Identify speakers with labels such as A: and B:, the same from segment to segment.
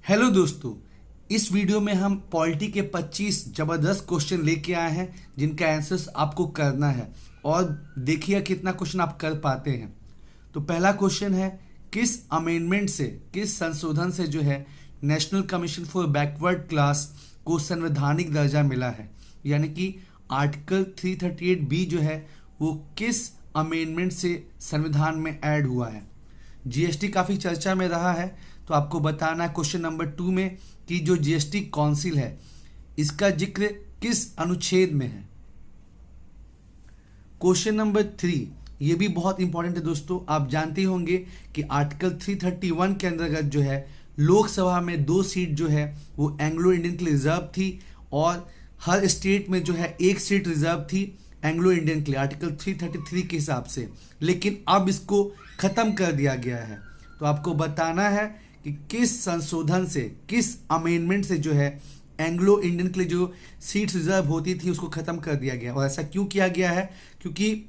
A: Hello दोस्तों, इस video में हम पॉलिटी के 25 जबरदस्त क्वेश्चन लेके आए हैं जिनका आंसर्स आपको करना है और देखिए कितना क्वेश्चन आप कर पाते हैं। तो पहला क्वेश्चन है, किस अमेंडमेंट से, किस संशोधन से जो है national commission for backward class को संवैधानिक दर्जा मिला है। यानी कि आर्टिकल 338B जो है वो किस अमेंडमेंट से संविधान में ऐड हुआ है। जीएसटी काफी चर्चा में रहा है, तो आपको बताना है क्वेश्चन नंबर 2 में कि जो जीएसटी काउंसिल है इसका जिक्र किस अनुच्छेद में है। क्वेश्चन नंबर 3 ये भी बहुत इंपॉर्टेंट है दोस्तों। आप जानते होंगे कि आर्टिकल 331 के अंतर्गत जो है लोकसभा में 2 सीट जो है वो एंग्लो इंडियन के लिए रिजर्व थी और हर स्टेट में जो है 1 सीट रिजर्व थी एंग्लो इंडियन के लिए आर्टिकल 333 के हिसाब से। लेकिन अब इसको खत्म कर दिया गया है। तो आपको बताना है कि किस संशोधन से, किस अमेंडमेंट से जो है एंग्लो इंडियन के लिए जो सीट्स रिजर्व होती थी उसको खत्म कर दिया गया। और ऐसा क्यों किया गया है? क्योंकि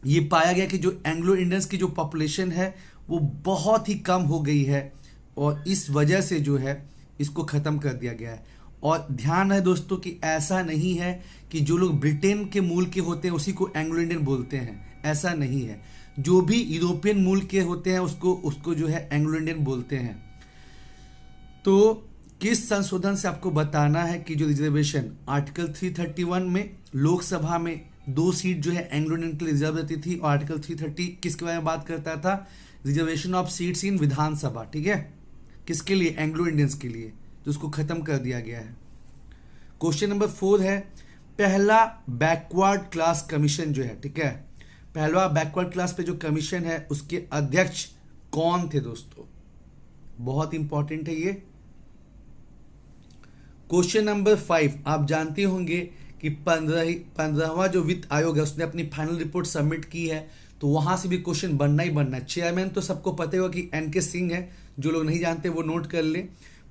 A: ये पाया गया कि जो एंग्लो इंडियंस की जो पॉपुलेशन है वो बहुत ही कम हो गई है और इस वजह से जो है इसको खत्म कर दिया गया है। और ध्यान है दोस्तों कि ऐसा नहीं है कि जो लोग ब्रिटेन के मूल के होते हैं उसी को एंग्लो इंडियन बोलते हैं, ऐसा नहीं है। जो भी यूरोपियन मूल के होते हैं उसको जो है एंग्लो इंडियन बोलते हैं। तो किस संशोधन से आपको बताना है कि जो रिजर्वेशन आर्टिकल 331 में लोकसभा में 2 सीट जो है एंग्लो इंडियन के लिए रिजर्व रहती थी और आर्टिकल 330 किसके बारे में बात करता था? रिजर्वेशन ऑफ सीट्स इन विधानसभा। ठीक है, किसके लिए? एंग्लो इंडियंस के लिए। तो उसको खत्म कर दिया गया है। क्वेश्चन नंबर 4 है, पहला बैकवर्ड क्लास कमीशन जो है, ठीक है, पहला बैकवर्ड क्लास पे जो कमीशन है उसके अध्यक्ष कौन थे दोस्तों? बहुत इंपॉर्टेंट है ये। क्वेश्चन नंबर 5, आप जानते होंगे कि 15वां जो वित्त आयोग है उसने अपनी फाइनल रिपोर्ट सबमिट की है, तो वहां से भी क्वेश्चन बनना ही बनना है। चेयरमैन तो सबको पता होगा कि एनके सिंह है, जो लोग नहीं जानते वो नोट कर ले।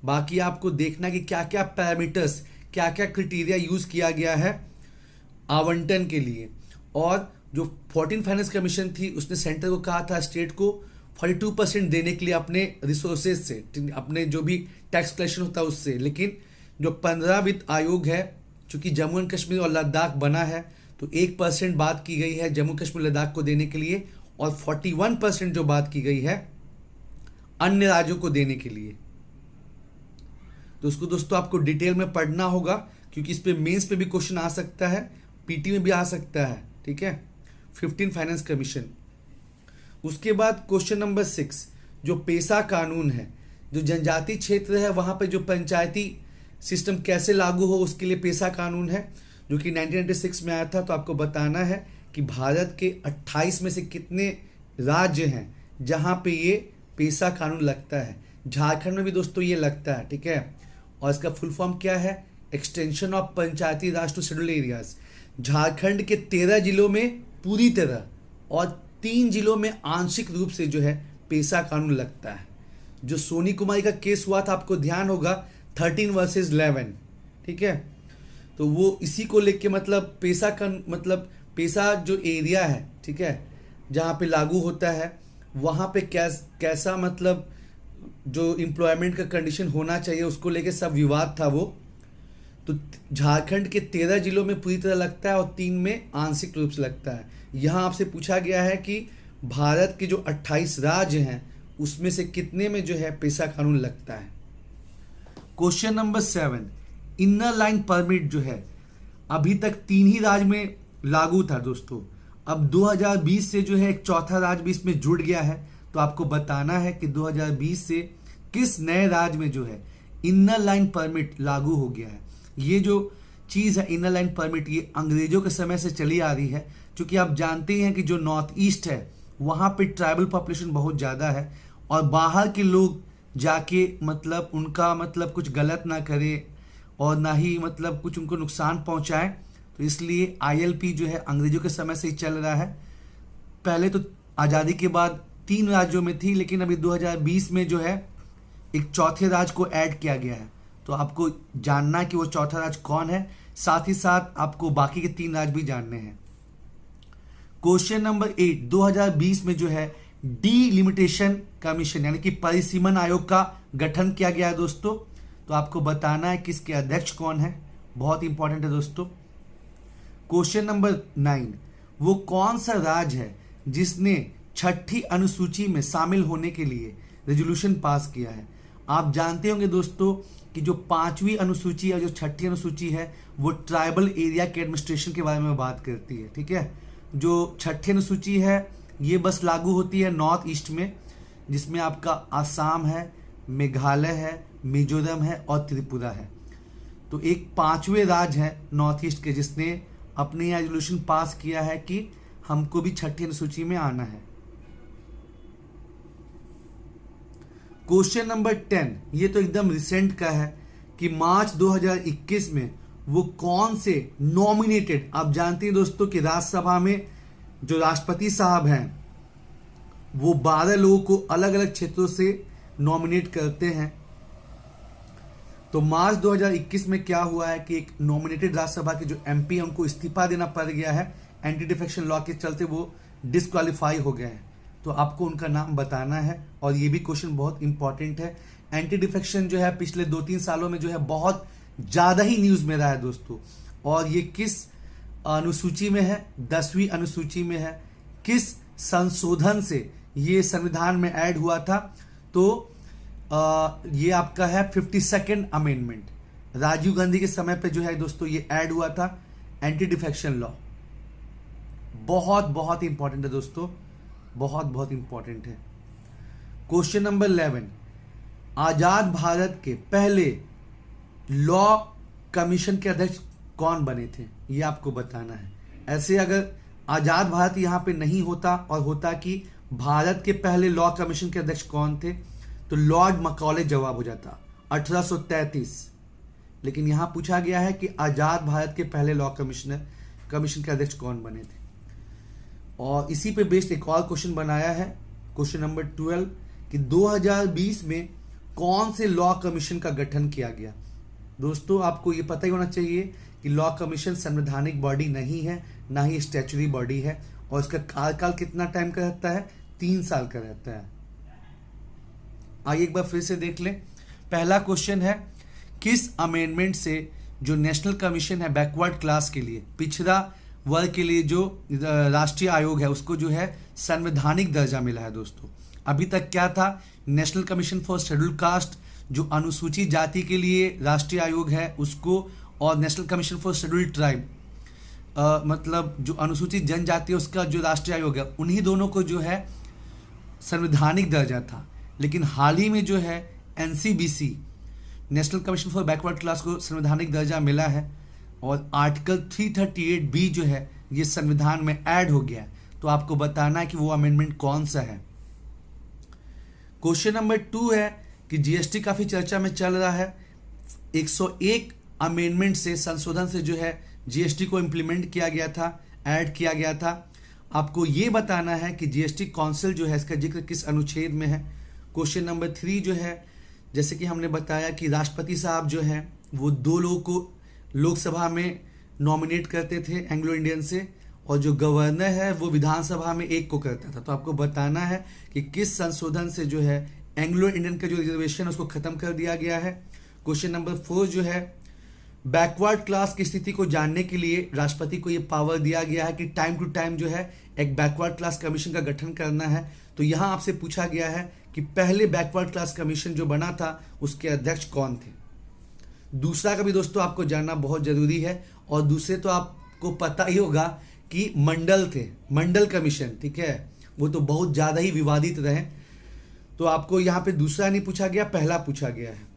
A: बाकी आपको देखना कि क्या क्या पैरामीटर्स, क्या क्या क्राइटेरिया यूज किया गया है आवंटन के लिए। और जो 14 फाइनेंस कमीशन थी उसने सेंटर को कहा था स्टेट को 42% देने के लिए अपने रिसोर्सेज से, अपने जो भी टैक्स कलेक्शन होता है उससे। लेकिन जो 15 वित्त आयोग है, चूंकि जम्मू एंड कश्मीर और लद्दाख बना है, तो 1% बात की गई है जम्मू कश्मीर लद्दाख को देने के लिए और 41% जो बात की गई है अन्य राज्यों को देने के लिए। तो उसको दोस्तों आपको डिटेल में पढ़ना होगा क्योंकि इस पे मेंस पे भी क्वेश्चन आ सकता है, पीटी में भी आ सकता है। ठीक है, 15 फाइनेंस कमीशन। उसके बाद क्वेश्चन नंबर 6, जो पेशा कानून है, जो जनजातीय क्षेत्र है वहां पे जो पंचायती सिस्टम कैसे लागू हो उसके लिए पेशा कानून है, जो कि 1996 में आया था। तो आपको बताना है कि भारत के 28 में से कितने राज्य हैं जहां पे ये पेशा कानून लगता है। झारखंड में भी दोस्तों ये लगता है। ठीक है, और इसका फुल फॉर्म क्या है? Extension of Panchayati Raj to scheduled areas. Jharkhand के 13 जिलों में पूरी तरह और 3 जिलों में आंशिक रूप से जो है पेशा कानून लगता है। जो सोनी कुमारी का केस हुआ था आपको ध्यान होगा, 13 वर्सेस 11। ठीक है, तो वो इसी को लेके मतलब मतलब पेशा जो एरिया है, ठीक है, जहाँ पे लागू होता है वहाँ पे कैसा मतलब जो एम्प्लॉयमेंट का कंडीशन होना चाहिए उसको लेके सब विवाद था वो। तो झारखंड के 13 जिलों में पूरी तरह लगता है और 3 में आंशिक रूप से लगता है। यहाँ आपसे पूछा गया है कि भारत के जो 28 राज्य हैं उसमें से कितने में जो है पेशा कानून लगता है। Question number 7, inner line permit जो है अभी तक 3 ही राज्य में लागू था दोस्तों। अब 2020 से जो है एक चौथा राज्य भी इसमें जुड़ गया है। तो आपको बताना है कि 2020 से किस नए राज्य में जो है इनर लाइन परमिट लागू हो गया है। ये जो चीज है इनर लाइन परमिट, ये अंग्रेजों के समय से चली आ रही है। क्योंकि आप जानते हैं कि जो नॉर्थ ईस्ट है वहां पे ट्राइबल पॉपुलेशन बहुत ज्यादा है और बाहर के लोग जाके मतलब उनका मतलब कुछ गलत ना करे और ना ही मतलब कुछ उनको नुकसान पहुंचाए। तो इसलिए आईएलपी जो है अंग्रेजों के समय से ही चल रहा है। पहले तो आजादी के बाद 3 राज्यों में थी, लेकिन अभी 2020 में जो है एक चौथे राज्य को ऐड किया गया है। तो आपको जानना कि वो चौथा राज्य कौन है, साथ ही साथ आपको बाकी के 3 राज्य भी जानने हैं। क्वेश्चन नंबर 8, 2020 में जो है डीलिमिटेशन कमीशन यानी कि परिसीमन आयोग का गठन किया गया है दोस्तों। तो आपको बताना है कि इसके अध्यक्ष कौन है, बहुत इंपॉर्टेंट है दोस्तों। क्वेश्चन नंबर 9, वो कौन सा राज्य है जिसने छठी अनुसूची में शामिल होने के लिए रेजोल्यूशन पास किया है। आप जानते होंगे दोस्तों कि जो 5वीं अनुसूची है, जो छठी अनुसूची है, वो ट्राइबल एरिया के एडमिनिस्ट्रेशन के बारे में बात करती है। ठीक है, जो छठी अनुसूची है ये बस लागू होती है नॉर्थ ईस्ट में, जिसमें आपका आसाम है, मेघालय है, मिजोरम है और त्रिपुरा है। तो एक 5वें राज्य है नॉर्थ ईस्ट के जिसने अपने रेजोल्यूशन पास किया है कि हमको भी छठी अनुसूची में आना है। क्वेश्चन नंबर 10, ये तो एकदम रिसेंट का है कि मार्च 2021 में वो कौन से नॉमिनेटेड, आप जानते हैं दोस्तों कि राज्यसभा में जो राष्ट्रपति साहब हैं वो 12 लोगों को अलग अलग क्षेत्रों से नॉमिनेट करते हैं। तो मार्च 2021 में क्या हुआ है कि एक नॉमिनेटेड राज्यसभा के जो एमपी हैं उनको इस्तीफा देना पड़ गया है, एंटी डिफेक्शन लॉ के चलते वो डिस्क्वालीफाई हो गए हैं। तो आपको उनका नाम बताना है, और ये भी क्वेश्चन बहुत इंपॉर्टेंट है। एंटी डिफेक्शन जो है पिछले 2-3 सालों में जो है बहुत ज़्यादा ही न्यूज़ में रहा है दोस्तों। और ये किस अनुसूची में है, 10वीं अनुसूची में है। किस संशोधन से ये संविधान में ऐड हुआ था, तो ये आपका है 52nd अमेंडमेंट। राजीव गांधी के समय पे जो है दोस्तों ये ऐड हुआ था, एंटी डिफेक्शन लॉ। बहुत बहुत इंपॉर्टेंट है दोस्तों, बहुत बहुत इंपॉर्टेंट है। क्वेश्चन नंबर 11, आजाद भारत के पहले लॉ कमीशन के अध्यक्ष कौन बने थे, ये आपको बताना है। ऐसे अगर आजाद भारत यहां पे नहीं होता और होता कि भारत के पहले लॉ कमीशन के अध्यक्ष कौन थे, तो लॉर्ड मैकॉले जवाब हो जाता 1833। लेकिन यहां पूछा गया है कि आजाद भारत के पहले लॉ कमीशन के अध्यक्ष कौन बने थे। और इसी पे बेस्ड एक और क्वेश्चन बनाया है, क्वेश्चन नंबर 12, कि 2020 में कौन से लॉ कमीशन का गठन किया गया। दोस्तों आपको ये पता ही होना चाहिए कि लॉ कमीशन संवैधानिक बॉडी नहीं है, ना ही स्टैच्यूटरी बॉडी है, और इसका कार्यकाल कितना टाइम का रहता है, 3 साल का रहता है। आइए एक बार फिर से देख लें। पहला क्वेश्चन है, किस अमेंडमेंट से जो नेशनल कमीशन है बैकवर्ड क्लास के लिए, पिछड़ा वर्ग के लिए जो राष्ट्रीय आयोग है, उसको जो है संवैधानिक दर्जा मिला है दोस्तों। अभी तक क्या था, national commission for scheduled caste जो अनुसूचित जाति के लिए राष्ट्रीय आयोग है उसको, और national commission for scheduled tribe मतलब जो अनुसूचित जनजाति है उसका जो राष्ट्रीय आयोग है, उन्हीं दोनों को जो है संवैधानिक दर्जा था। लेकिन हाल ही में जो है NCBC, national commission for backward class को संवैधानिक दर्जा मिला है, और आर्टिकल 338B जो है ये संविधान में ऐड हो गया है। तो आपको बताना है कि वो अमेंडमेंट कौन सा है। क्वेश्चन नंबर 2 है कि जीएसटी काफी चर्चा में चल रहा है। 101 अमेंडमेंट से, संशोधन से जो है जीएसटी को इंप्लीमेंट किया गया था, ऐड किया गया था। आपको ये बताना है कि जीएसटी काउंसिल जो है इसका जिक्र किस अनुच्छेद में है। क्वेश्चन नंबर 3 जो है, जैसे कि हमने बताया कि राष्ट्रपति साहब जो है वो 2 लोगों को लोकसभा में नॉमिनेट करते थे एंग्लो इंडियन से, और जो गवर्नर है वो विधानसभा में 1 को करता था। तो आपको बताना है कि किस संशोधन से जो है एंग्लो इंडियन का जो रिजर्वेशन है उसको खत्म कर दिया गया है। क्वेश्चन नंबर 4 जो है, बैकवर्ड क्लास की स्थिति को जानने के लिए राष्ट्रपति को ये पावर दिया गया है कि टाइम टू टाइम जो है एक बैकवर्ड क्लास कमीशन का गठन करना है। तो यहां आपसे पूछा गया है कि पहले बैकवर्ड क्लास कमीशन जो बना था उसके अध्यक्ष कौन थे। दूसरा का भी दोस्तों आपको जानना बहुत जरूरी है, और दूसरे तो आपको पता ही होगा कि मंडल थे, मंडल कमीशन, ठीक है, वो तो बहुत ज्यादा ही विवादित रहे। तो आपको यहाँ पे दूसरा नहीं पूछा गया, पहला पूछा गया है।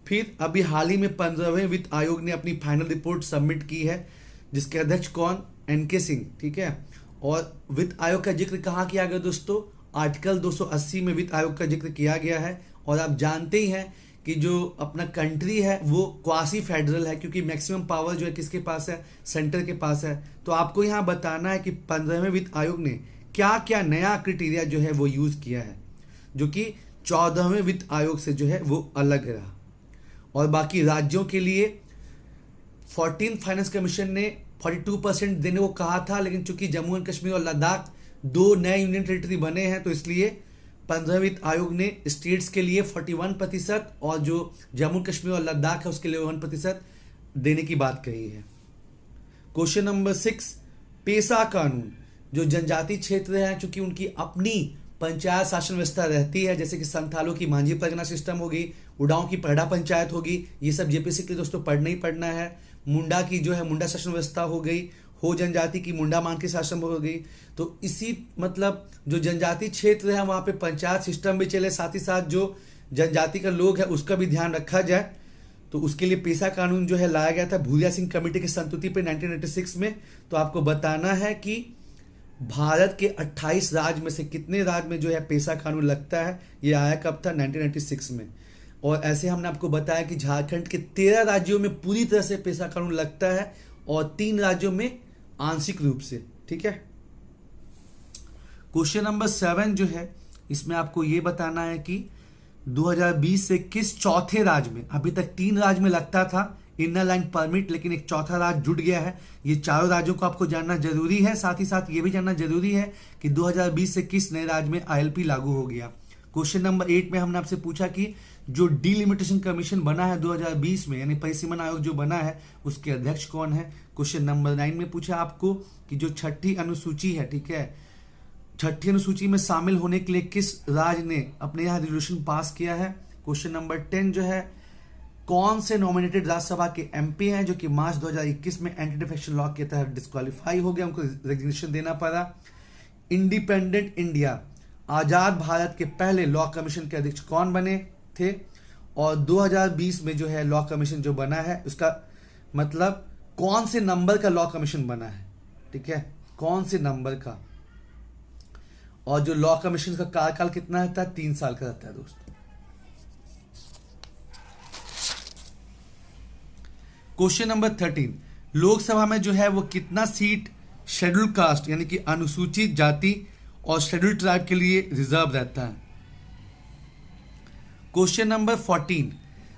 A: फिर अभी हाल ही में 15वें वित्त आयोग ने अपनी फाइनल रिपोर्ट सबमिट की है, जिसके अध्यक्ष कौन, एनके सिंह, ठीक है। और वित्त आयोग का जिक्र कहाँ किया गया दोस्तों, आर्टिकल 280 में वित्त आयोग का जिक्र किया गया है। और आप जानते ही हैं कि जो अपना कंट्री है वो क्वासी फेडरल है, क्योंकि मैक्सिमम पावर जो है किसके पास है, सेंटर के पास है। तो आपको यहाँ बताना है कि 15वें वित्त आयोग ने क्या क्या नया क्राइटेरिया जो है वो यूज किया है, जो कि 14वें वित्त आयोग से जो है वो अलग रहा। और बाकी राज्यों के लिए 14th फाइनेंस कमीशन ने 42% देने को कहा था, लेकिन चूंकि जम्मू एंड कश्मीर और लद्दाख 2 नए यूनियन टेरिटरी बने हैं तो इसलिए 15 वित्त आयोग ने स्टेट्स के लिए 41% और जो जम्मू कश्मीर और लद्दाख है उसके लिए 1% देने की बात कही है। क्वेश्चन नंबर 6, पेशा कानून। जो जनजाति क्षेत्र है चूंकि उनकी अपनी पंचायत शासन व्यवस्था रहती है, जैसे कि संथालों की मांझी परगना सिस्टम होगी, उड़ाव की पढ़ा पंचायत होगी, ये सब जेपीसी के लिए दोस्तों पढ़ना ही पढ़ना है। मुंडा की जो है मुंडा शासन व्यवस्था हो गई, हो जनजाति की मुंडा मान के शासन हो गई। तो इसी मतलब जो जनजाति क्षेत्र है वहां पे पंचायत सिस्टम भी चले, साथ ही साथ जो जनजाति का लोग है उसका भी ध्यान रखा जाए। तो उसके लिए पेशा कानून जो है लाया गया था भूरिया सिंह कमेटी की संस्तुति पे 1996 में। तो आपको बताना है कि भारत के 28 राज्य में से कितने राज्य में जो है पेशा कानून लगता है। ये आया कब था? 1996 में। और ऐसे हमने आपको बताया कि झारखंड के 13 राज्यों में पूरी तरह से पेशा कानून लगता है और 3 राज्यों में आंशिक रूप से। ठीक है। क्वेश्चन नंबर 7 जो है इसमें आपको ये बताना है कि 2020 से किस चौथे राज्य में, अभी तक 3 राज्य में लगता था इनर लाइन परमिट, लेकिन एक चौथा राज्य जुड़ गया है। ये चारों राज्यों को आपको जानना जरूरी है। साथ ही साथ ये भी जानना जरूरी है कि 2020 से किस नए राज्य में आईएलपी लागू हो गया। क्वेश्चन नंबर 8 में हमने आपसे पूछा कि जो डिलिमिटेशन कमीशन बना है 2020 में, यानी परिसीमन आयोग जो बना है, उसके अध्यक्ष कौन है। क्वेश्चन नंबर 9 में पूछा आपको कि जो छठी अनुसूची है, ठीक है, छठी अनुसूची में शामिल होने के लिए किस राज्य ने अपने यहाँ रेजोल्यूशन पास किया है। क्वेश्चन नंबर 10 जो है कौन से नॉमिनेटेड राज्यसभा के एमपी हैं जो कि मार्च 2021 में एंटी डिफेक्शन लॉ के तहत डिस्क्वालीफाई हो गए, उनको रेजिग्नेशन देना पड़ा। इंडिपेंडेंट इंडिया, आजाद भारत के पहले लॉ कमीशन के अध्यक्ष कौन बने थे। और 2020 में जो है लॉ कमीशन जो बना है उसका मतलब कौन से नंबर का लॉ कमीशन बना है, ठीक है, कौन से नंबर का। और जो लॉ कमीशन का कार्यकाल कितना रहता है? 3 साल का रहता है दोस्तों। क्वेश्चन नंबर 13, लोकसभा में जो है वो कितना सीट शेड्यूल कास्ट यानी कि अनुसूचित जाति और शेड्यूल ट्राइब के लिए रिजर्व रहता है। क्वेश्चन नंबर 14,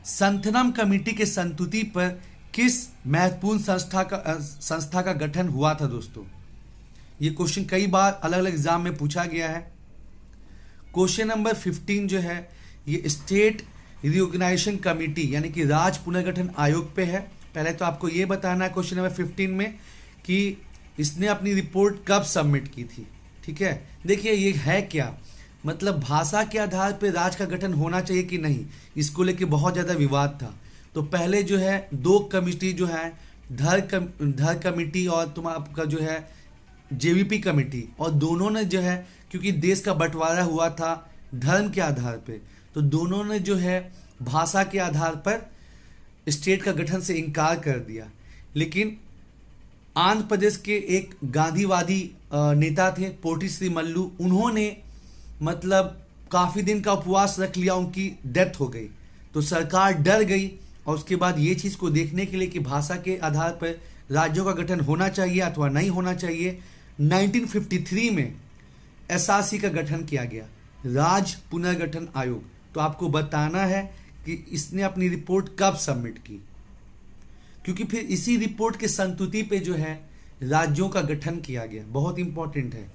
A: संथनम कमेटी के संस्तुति पर किस महत्वपूर्ण संस्था का गठन हुआ था दोस्तों। ये क्वेश्चन कई बार अलग अलग एग्जाम में पूछा गया है। क्वेश्चन नंबर 15 जो है ये स्टेट रिओर्गेनाइजेशन कमेटी यानी कि राज्य पुनर्गठन आयोग पे है। पहले तो आपको ये बताना है क्वेश्चन नंबर 15 में कि इसने अपनी रिपोर्ट कब सबमिट की थी। ठीक है, देखिए ये है क्या, मतलब भाषा के आधार पर राज्य का गठन होना चाहिए कि नहीं, इसको लेके बहुत ज़्यादा विवाद था। तो पहले जो है 2 कमेटी जो है धर कमेटी और आपका जो है जेवीपी कमेटी, और दोनों ने जो है क्योंकि देश का बंटवारा हुआ था धर्म के आधार पे, तो दोनों ने जो है भाषा के आधार पर स्टेट का गठन से इनकार कर दिया। लेकिन आंध्र प्रदेश के एक गांधीवादी नेता थे पोटी श्री मल्लू, उन्होंने मतलब काफ़ी दिन का उपवास रख लिया, उनकी डेथ हो गई। तो सरकार डर गई और उसके बाद ये चीज़ को देखने के लिए कि भाषा के आधार पर राज्यों का गठन होना चाहिए अथवा नहीं होना चाहिए, 1953 में एसआरसी का गठन किया गया, राज्य पुनर्गठन आयोग। तो आपको बताना है कि इसने अपनी रिपोर्ट कब सबमिट की, क्योंकि फिर इसी रिपोर्ट के संस्तुति पे जो है राज्यों का गठन किया गया, बहुत इंपॉर्टेंट है।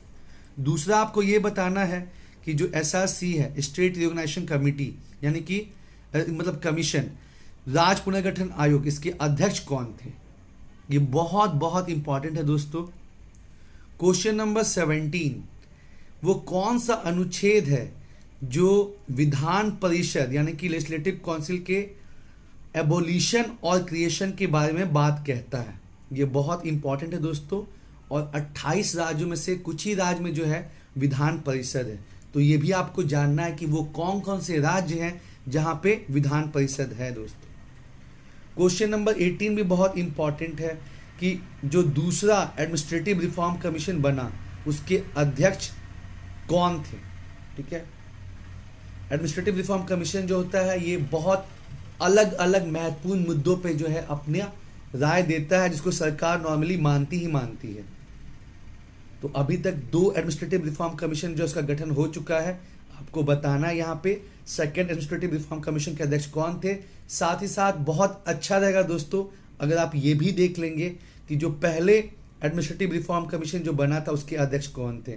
A: दूसरा आपको ये बताना है कि जो एसआरसी है स्टेट रिओर्गेनाइजेशन कमेटी यानी कि मतलब कमीशन, राज्य पुनर्गठन आयोग, इसके अध्यक्ष कौन थे, ये बहुत बहुत इंपॉर्टेंट है दोस्तों। क्वेश्चन नंबर 17, वो कौन सा अनुच्छेद है जो विधान परिषद यानी कि लेजिस्लेटिव काउंसिल के एबोलिशन और क्रिएशन के बारे में बात कहता है। ये बहुत इंपॉर्टेंट है दोस्तों। और 28 राज्यों में से कुछ ही राज्य में जो है विधान परिषद है, तो ये भी आपको जानना है कि वो कौन कौन से राज्य हैं जहां पे विधान परिषद है दोस्तों। क्वेश्चन नंबर 18 भी बहुत इंपॉर्टेंट है कि जो दूसरा एडमिनिस्ट्रेटिव रिफॉर्म कमीशन बना उसके अध्यक्ष कौन थे। ठीक है, एडमिनिस्ट्रेटिव रिफॉर्म कमीशन जो होता है ये बहुत अलग अलग महत्वपूर्ण मुद्दों पे जो है अपनी राय देता है, जिसको सरकार नॉर्मली मानती ही मानती है। तो अभी तक 2 एडमिनिस्ट्रेटिव रिफॉर्म कमीशन जो इसका गठन हो चुका है, आपको बताना है यहाँ पे सेकेंड एडमिनिस्ट्रेटिव रिफॉर्म कमीशन के अध्यक्ष कौन थे। साथ ही साथ बहुत अच्छा रहेगा दोस्तों अगर आप ये भी देख लेंगे कि जो पहले एडमिनिस्ट्रेटिव रिफॉर्म कमीशन जो बना था उसके अध्यक्ष कौन थे।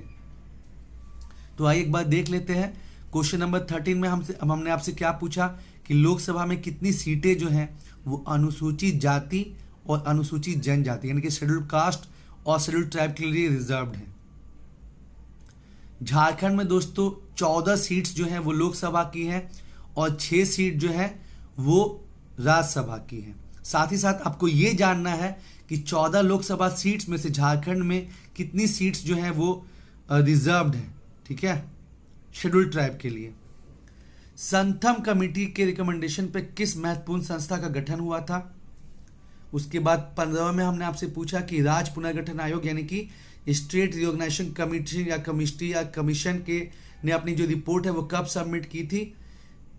A: तो आइए एक बार देख लेते हैं। क्वेश्चन नंबर 13 में हमने आपसे क्या पूछा कि लोकसभा में कितनी सीटें जो हैं वो अनुसूचित जाति और अनुसूचित जनजाति यानी कि शेड्यूल्ड कास्ट और शेड्यूल्ड ट्राइब के लिए रिजर्व्ड है। झारखंड में दोस्तों 14 सीट्स जो हैं वो लोकसभा की हैं और 6 सीट जो है वो राज्यसभा की है। साथ ही साथ आपको ये जानना है कि 14 लोकसभा सीट्स में से झारखंड में कितनी सीट्स जो हैं वो रिजर्व्ड है, ठीक है, शेड्यूल्ड ट्राइब के लिए। संथम कमेटी के रिकमेंडेशन पे किस महत्वपूर्ण संस्था का गठन हुआ था। उसके बाद 15 में हमने आपसे पूछा कि राज्य पुनर्गठन आयोग यानी कि स्टेट रिऑर्गेनाइजेशन कमेटी या कमिटी या कमीशन के ने अपनी जो रिपोर्ट है वो कब सबमिट की थी।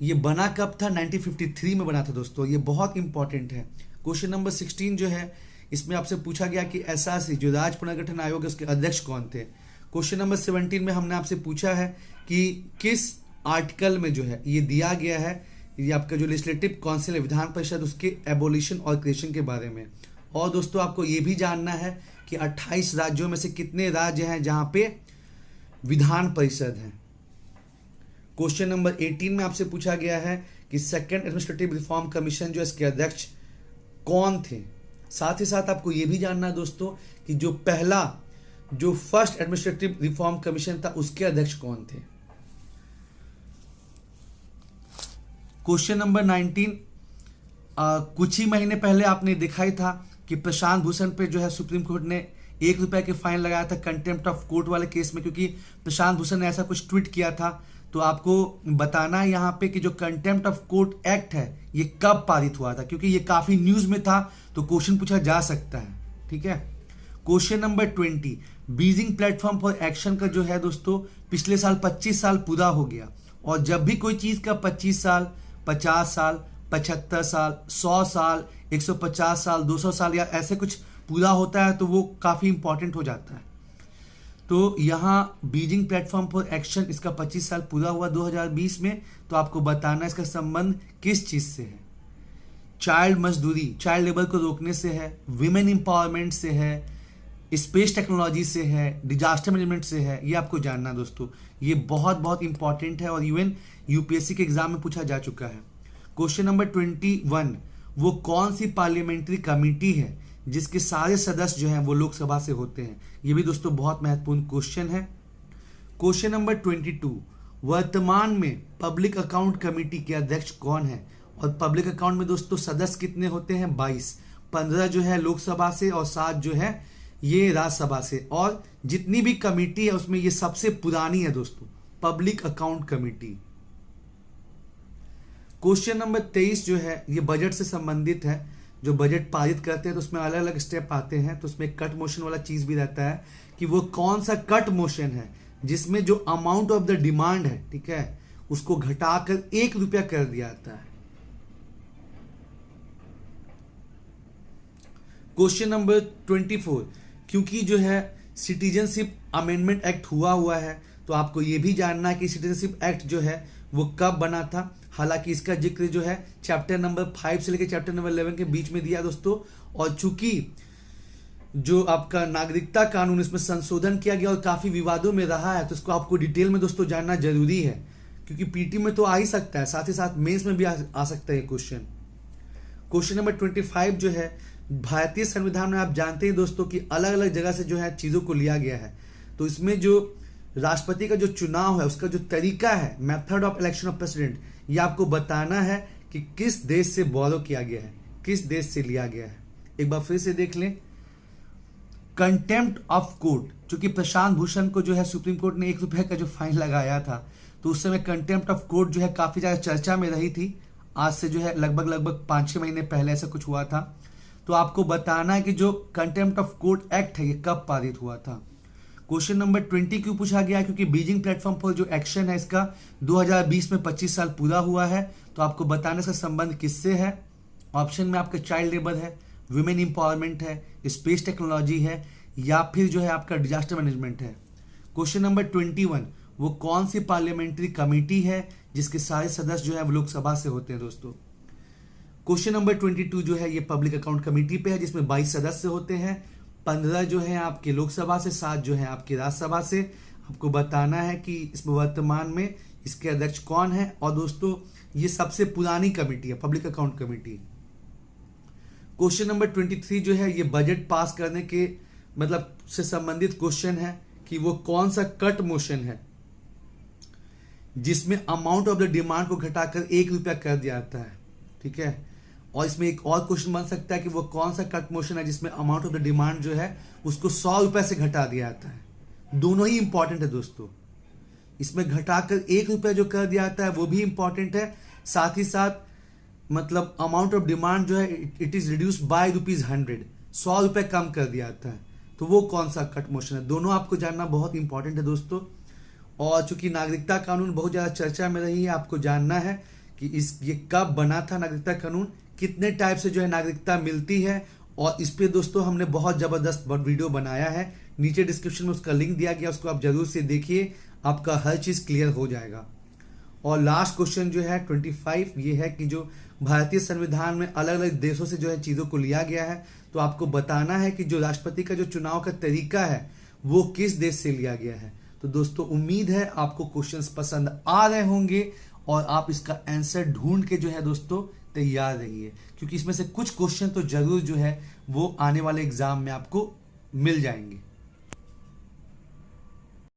A: ये बना कब था, 1953 में बना था दोस्तों, ये बहुत इंपॉर्टेंट है। क्वेश्चन नंबर 16 जो है इसमें आपसे पूछा गया कि एसआरसी जो राज्य पुनर्गठन आयोग है उसके अध्यक्ष कौन थे। क्वेश्चन नंबर 17 में हमने आपसे पूछा है कि किस आर्टिकल में जो है ये दिया गया है, ये आपका जो लेजिस्लेटिव काउंसिल है विधान परिषद उसके एबोलिशन और क्रिएशन के बारे में। और दोस्तों आपको ये भी जानना है कि 28 राज्यों में से कितने राज्य हैं जहां पे विधान परिषद है। क्वेश्चन नंबर 18 में आपसे पूछा गया है कि सेकंड एडमिनिस्ट्रेटिव रिफॉर्म कमीशन जो इसके अध्यक्ष कौन थे। साथ ही साथ आपको यह भी जानना है दोस्तों कि जो फर्स्ट एडमिनिस्ट्रेटिव रिफॉर्म कमीशन था उसके अध्यक्ष कौन थे। क्वेश्चन नंबर 19 कुछ ही महीने पहले आपने देखा ही था कि प्रशांत भूषण पे जो है सुप्रीम कोर्ट ने ₹1 के फाइन लगाया था कंटेम्प्ट ऑफ कोर्ट वाले केस में, क्योंकि प्रशांत भूषण ने ऐसा कुछ ट्वीट किया था। तो आपको बताना है यहाँ पे कि जो कंटेम्प्ट ऑफ कोर्ट एक्ट है ये कब पारित हुआ था, क्योंकि ये काफी न्यूज में था तो क्वेश्चन पूछा जा सकता है, ठीक है। Question number 20 Beijing platform for action का जो है दोस्तों पिछले साल 25 साल पूरा हो गया। और जब भी कोई चीज का 25 साल, 50 साल, 75 साल, 100 साल, 150 साल, 200 साल या ऐसे कुछ पूरा होता है तो वो काफी इंपॉर्टेंट हो जाता है। तो यहाँ बीजिंग प्लेटफॉर्म फॉर एक्शन इसका 25 साल पूरा हुआ 2020 में। तो आपको बताना इसका संबंध किस चीज से है। चाइल्ड मजदूरी, चाइल्ड लेबर को रोकने से है, विमेन एम्पावरमेंट से है, स्पेस टेक्नोलॉजी से है, डिजास्टर मैनेजमेंट से है। ये आपको जानना दोस्तों, ये बहुत बहुत इंपॉर्टेंट है और इवन यूपीएससी के एग्जाम में पूछा जा चुका है। क्वेश्चन नंबर 21 वो कौन सी पार्लियामेंट्री कमेटी है जिसके सारे सदस्य जो हैं वो लोकसभा से होते हैं। ये भी दोस्तों बहुत महत्वपूर्ण क्वेश्चन है। क्वेश्चन नंबर 22 वर्तमान में पब्लिक अकाउंट कमेटी के अध्यक्ष कौन है। और पब्लिक अकाउंट में दोस्तों सदस्य कितने होते हैं, 22, 15 जो है लोकसभा से और 7 जो है ये राज्यसभा से। और जितनी भी कमेटी है उसमें ये सबसे पुरानी है दोस्तों, public account committee. Question number 23 जो है ये बजट से संबंधित है। जो बजट पारित करते हैं तो उसमें अलग अलग स्टेप आते हैं, तो उसमें कट मोशन वाला चीज भी रहता है कि वो कौन सा कट मोशन है जिसमें जो अमाउंट ऑफ द डिमांड है, ठीक है, उसको घटाकर ₹1 कर दिया जाता है। क्वेश्चन नंबर 24 क्योंकि जो है सिटीजनशिप अमेंडमेंट एक्ट हुआ है तो आपको यह भी जानना है कि सिटीजनशिप एक्ट जो है वो कब बना था। हालांकि इसका जिक्र जो है चैप्टर नंबर 5 से लेकर चैप्टर नंबर 11 के बीच में दिया दोस्तों। और चूंकि जो आपका नागरिकता कानून इसमें संशोधन किया गया और काफी विवादों में रहा है तो इसको आपको डिटेल में दोस्तों जानना जरूरी है, क्योंकि पीटी में तो आ ही सकता है, साथ ही साथ मेंस में भी आ सकता है क्वेश्चन। क्वेश्चन नंबर 25 जो है भारतीय संविधान में आप जानते हैं दोस्तों कि अलग अलग जगह से जो है चीजों को लिया गया है। तो इसमें जो राष्ट्रपति का जो चुनाव है उसका जो तरीका है, method of election of president, ये आपको बताना है कि किस देश से बोरो किया गया है, किस देश से लिया गया है। एक बार फिर से देख लें। कंटेम्प्ट ऑफ कोर्ट, क्योंकि प्रशांत भूषण को जो है सुप्रीम कोर्ट ने ₹1 का जो फाइन लगाया था तो उस समय कंटेम्प्ट ऑफ कोर्ट जो है काफी ज्यादा चर्चा में रही थी। आज से जो है लगभग 5-6 महीने पहले ऐसा कुछ हुआ था। तो आपको बताना है कि जो कंटेम्प्ट ऑफ कोर्ट एक्ट है ये कब पारित हुआ था। क्वेश्चन नंबर 20 क्यों पूछा गया, क्योंकि बीजिंग प्लेटफॉर्म पर जो एक्शन है इसका 2020 में 25 साल पूरा हुआ है। तो आपको बताने का संबंध किससे है। ऑप्शन में आपका चाइल्ड लेबर है, वुमेन एम्पावरमेंट है, स्पेस टेक्नोलॉजी है या फिर जो है आपका डिजास्टर मैनेजमेंट है। क्वेश्चन नंबर 21 वो कौन सी पार्लियामेंट्री कमेटी है जिसके सारे सदस्य जो है वो लोकसभा से होते हैं दोस्तों। क्वेश्चन नंबर 22 जो है ये पब्लिक अकाउंट कमेटी पे है जिसमें 22 सदस्य होते हैं, 15 जो है आपके लोकसभा से, 7 जो है आपके राज्यसभा से। आपको बताना है कि इसमें वर्तमान में इसके अध्यक्ष कौन है। और दोस्तों ये सबसे पुरानी कमेटी है, public account committee. Question number 23 जो है ये बजट पास करने के मतलब से संबंधित क्वेश्चन है कि वो कौन सा कट मोशन है जिसमें अमाउंट ऑफ द डिमांड को घटाकर 1 रुपया कर दिया जाता है, ठीक है। और इसमें एक और क्वेश्चन बन सकता है कि वो कौन सा कट मोशन है जिसमें अमाउंट ऑफ द डिमांड जो है उसको 100 रुपए से घटा दिया जाता है। दोनों ही इंपॉर्टेंट है दोस्तों, इसमें घटाकर 1 रुपया जो कर दिया जाता है वो भी इंपॉर्टेंट है, साथ ही साथ मतलब अमाउंट ऑफ डिमांड जो है इट इज रिड्यूस बाय ₹100, 100 रुपए कम कर दिया जाता है, तो वो कौन सा कट मोशन है। दोनों आपको जानना बहुत इंपॉर्टेंट है दोस्तों। और चूंकि नागरिकता कानून बहुत ज्यादा चर्चा में रही है, आपको जानना है कि ये कब बना था नागरिकता कानून, कितने टाइप से जो है नागरिकता मिलती है, और इस पे दोस्तों हमने बहुत जबरदस्त वीडियो बनाया है, नीचे डिस्क्रिप्शन में उसका लिंक दिया गया, उसको आप जरूर से देखिए, आपका हर चीज क्लियर हो जाएगा। और लास्ट क्वेश्चन जो है 25 ये है कि जो भारतीय संविधान में अलग अलग देशों से जो है चीजों को लिया गया है, तो आपको बताना है कि जो राष्ट्रपति का जो चुनाव का तरीका है वो किस देश से लिया गया है। तो दोस्तों उम्मीद है आपको क्वेश्चंस पसंद आ रहे होंगे और आप इसका आंसर ढूंढ के जो है दोस्तों तैयार रहिए, क्योंकि इसमें से कुछ क्वेश्चन तो जरूर जो है वो आने वाले एग्जाम में आपको मिल जाएंगे।